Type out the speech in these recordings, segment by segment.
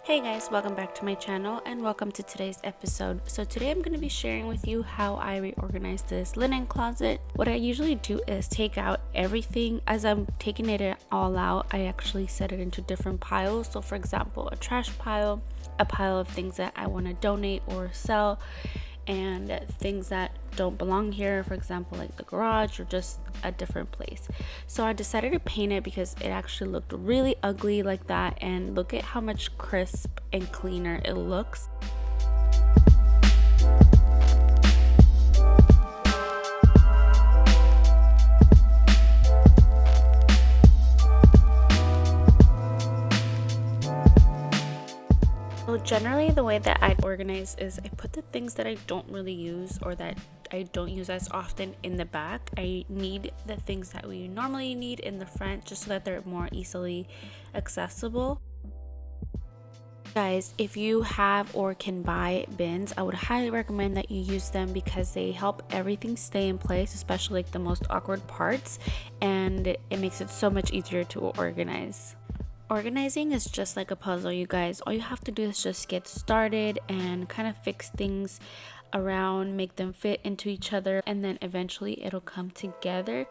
Hey guys, welcome back to my channel and welcome to today's episode. So today I'm going to be sharing with you how I reorganize this linen closet. What I usually do is take out everything. As I'm taking it all out, I actually set it into different piles. So for example, a trash pile, a pile of things that I want to donate or sell, and things that don't belong here, for example like the garage or just a different place. So I decided to paint it because it actually looked really ugly like that, and look at how much crisp and cleaner it looks. So generally the way that I organize is I put the things that I don't really use or that I don't use as often in the back. I need the things that we normally need in the front just so that they're more easily accessible. Guys, if you have or can buy bins, I would highly recommend that you use them because they help everything stay in place, especially like the most awkward parts, and it makes it so much easier to organize. Organizing is just like a puzzle, you guys. All you have to do is just get started and kind of fix things around, make them fit into each other, and then eventually it'll come together.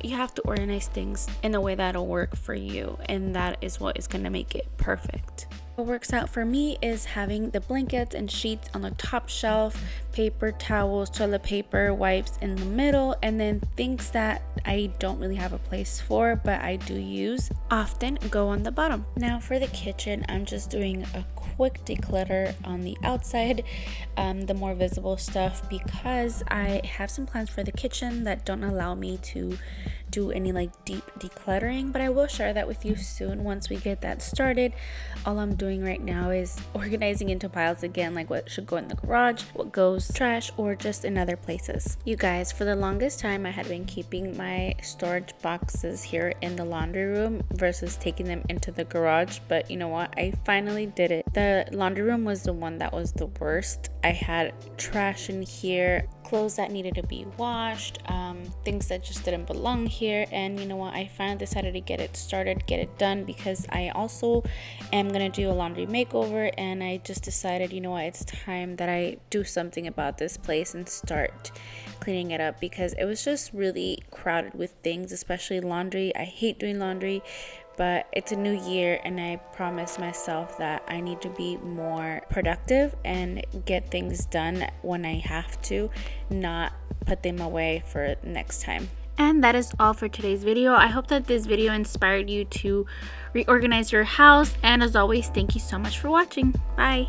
You have to organize things in a way that'll work for you, and that is what is going to make it perfect. What works out for me is having the blankets and sheets on the top shelf, paper towels, toilet paper, wipes in the middle, and then things that I don't really have a place for but I do use often go on the bottom. Now for the kitchen, I'm just doing a quick declutter on the outside, the more visible stuff, because I have some plans for the kitchen that don't allow me to do any like deep decluttering, but I will share that with you soon once we get that started. All I'm doing right now is organizing into piles again, like what should go in the garage, what goes trash, or just in other places. You guys, for the longest time I had been keeping my storage boxes here in the laundry room versus taking them into the garage, but you know what, I finally did it. The laundry room was the one that was the worst. I had trash in here, clothes that needed to be washed, things that just didn't belong here, and you know what, I finally decided to get it started, get it done, because I also am gonna do a laundry makeover, and I just decided, you know what, it's time that I do something about this place and start cleaning it up, because it was just really crowded with things, especially laundry. I hate doing laundry, but it's a new year and I promised myself that I need to be more productive and get things done when I have to, not put them away for next time. And that is all for today's video. I hope that this video inspired you to reorganize your house, and as always, thank you so much for watching. Bye.